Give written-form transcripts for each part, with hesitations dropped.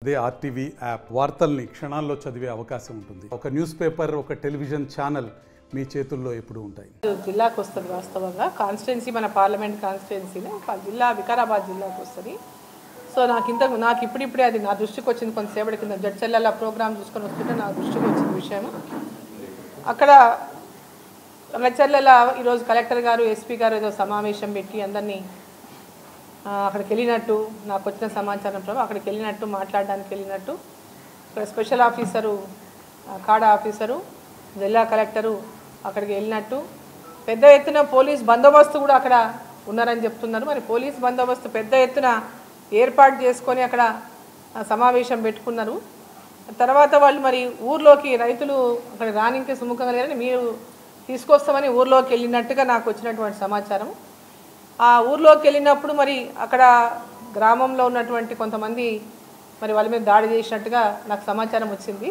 అదే RTV app వార్తల్ని క్షణాల్లో చదివే అవకాశం ఉంటుంది. ఒక న్యూస్ పేపర్, ఒక టెలివిజన్ ఛానల్ మీ చేతుల్లో ఎప్పుడు ఉంటాయి. జిల్లాకు వస్తుంది వాస్తవంగా కాన్స్టిట్యున్సీ, మన పార్లమెంట్ కాన్స్టిట్యున్సీనే జిల్లా, వికారాబాద్ జిల్లాకు వస్తుంది. సో నాకు ఇప్పుడిప్పుడే అది నా దృష్టికి వచ్చింది. కొంతసేపటి కింద జడ్చెల్లెల ప్రోగ్రామ్ చూసుకొని వస్తుంటే నా దృష్టికి వచ్చిన విషయం. అక్కడ జడ్చెల్లెల ఈరోజు కలెక్టర్ గారు, ఎస్పీ గారు ఏదో సమావేశం పెట్టి అందరినీ అక్కడికి వెళ్ళినట్టు నాకు వచ్చిన సమాచారం ప్రభావం అక్కడికి వెళ్ళినట్టు, మాట్లాడడానికి వెళ్ళినట్టు, ఇక్కడ స్పెషల్ ఆఫీసరు, కాడా ఆఫీసరు, జిల్లా కలెక్టరు అక్కడికి వెళ్ళినట్టు, పెద్ద ఎత్తున పోలీస్ బందోబస్తు కూడా అక్కడ ఉన్నారని చెప్తున్నారు. మరి పోలీస్ బందోబస్తు పెద్ద ఎత్తున ఏర్పాటు చేసుకొని అక్కడ సమావేశం పెట్టుకున్నారు. తర్వాత వాళ్ళు మరి ఊర్లోకి రైతులు అక్కడ రానింకే సుముఖంగా లేరని మీరు తీసుకొస్తామని ఊర్లోకి వెళ్ళినట్టుగా నాకు వచ్చినటువంటి సమాచారం. ఆ ఊర్లోకి వెళ్ళినప్పుడు మరి అక్కడ గ్రామంలో ఉన్నటువంటి కొంతమంది మరి వాళ్ళ మీద దాడి చేసినట్టుగా నాకు సమాచారం వచ్చింది.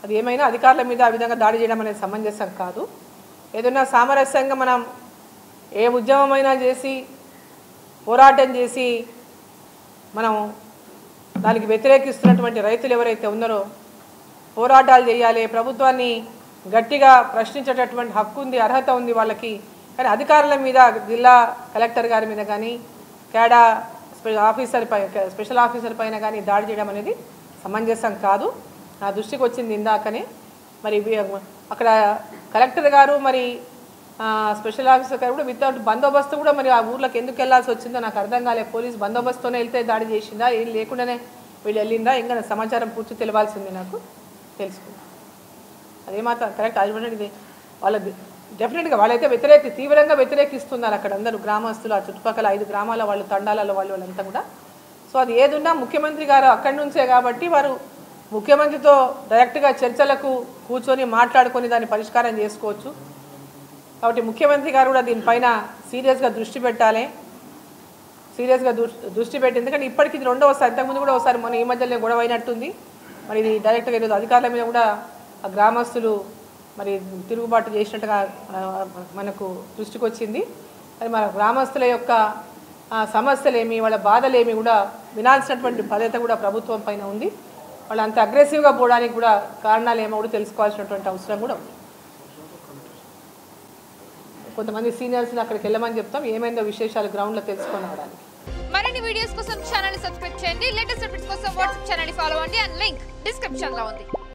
అది ఏమైనా అధికారుల మీద ఆ విధంగా దాడి చేయడం అనేది సమంజసం కాదు. ఏదైనా సామరస్యంగా మనం ఏ ఉద్యమమైనా చేసి పోరాటం చేసి మనం దానికి వ్యతిరేకిస్తున్నటువంటి రైతులు ఎవరైతే ఉన్నారో పోరాటాలు చేయాలి. ప్రభుత్వాన్ని గట్టిగా ప్రశ్నించేటటువంటి హక్కు ఉంది, అర్హత ఉంది వాళ్ళకి. కానీ అధికారుల మీద, జిల్లా కలెక్టర్ గారి మీద కానీ, కేడా స్పెషల్ ఆఫీసర్ పైన కానీ దాడి చేయడం అనేది సమంజసం కాదు. నా దృష్టికి వచ్చింది ఇందాకనే. మరి అక్కడ కలెక్టర్ గారు మరి స్పెషల్ ఆఫీసర్ గారు కూడా వితౌట్ బందోబస్తు కూడా మరి ఆ ఊర్లోకి ఎందుకు వెళ్ళాల్సి వచ్చిందో నాకు అర్థం కాలేదు. పోలీస్ బందోబస్తుతోనే వెళ్తే దాడి చేసిందా, ఏం లేకుండానే వీళ్ళు వెళ్ళిందా, ఇంకా సమాచారం పూర్తి తెలియాల్సింది నాకు తెలుసుకుంది. అదేమాత్రం కరెక్ట్. అది వాళ్ళ డెఫినెట్గా వాళ్ళైతే తీవ్రంగా వ్యతిరేకిస్తున్నారు అక్కడ అందరూ గ్రామస్తులు, ఆ చుట్టుపక్కల 5 గ్రామాల వాళ్ళు, తండాలలో వాళ్ళంతా కూడా. సో అది ఏదున్నా ముఖ్యమంత్రి గారు అక్కడి నుంచే కాబట్టి వారు ముఖ్యమంత్రితో డైరెక్ట్గా చర్చలకు కూర్చొని మాట్లాడుకొని దాన్ని పరిష్కారం చేసుకోవచ్చు. కాబట్టి ముఖ్యమంత్రి గారు కూడా దీనిపైన సీరియస్గా దృష్టి పెట్టాలి. దృష్టి పెట్టి, ఎందుకంటే ఇప్పటికి ఇది రెండవసారి, ఇంతకుముందు కూడా ఒకసారి మన ఈ మధ్యలో గొడవ అయినట్టుంది. మరి ఇది డైరెక్ట్గా ఈరోజు అధికారుల మీద కూడా ఆ గ్రామస్తులు మరి తిరుగుబాటు చేసినట్టుగా మనకు దృష్టికి వచ్చింది. మరి మన గ్రామస్తుల యొక్క సమస్యలేమి, వాళ్ళ బాధలేమి కూడా వినాల్సినటువంటి బాధ్యత కూడా ప్రభుత్వం పైన ఉంది. వాళ్ళు అంత అగ్రెసివ్గా పోవడానికి కూడా కారణాలు ఏమో కూడా తెలుసుకోవాల్సినటువంటి అవసరం కూడా ఉంది. కొంతమంది సీనియర్స్ని అక్కడికి వెళ్ళమని చెప్తాం, ఏమైందో విశేషాలు గ్రౌండ్లో తెలుసుకొని రావడానికి. మరిన్ని వీడియోస్ కోసం ఛానల్ సబ్స్క్రైబ్ చేయండి. లేటెస్ట్ అప్డేట్స్ కోసం వాట్సాప్ ఛానల్ ఫాలో అవ్వండి. అండ్ లింక్ డిస్క్రిప్షన్ లో ఉంది.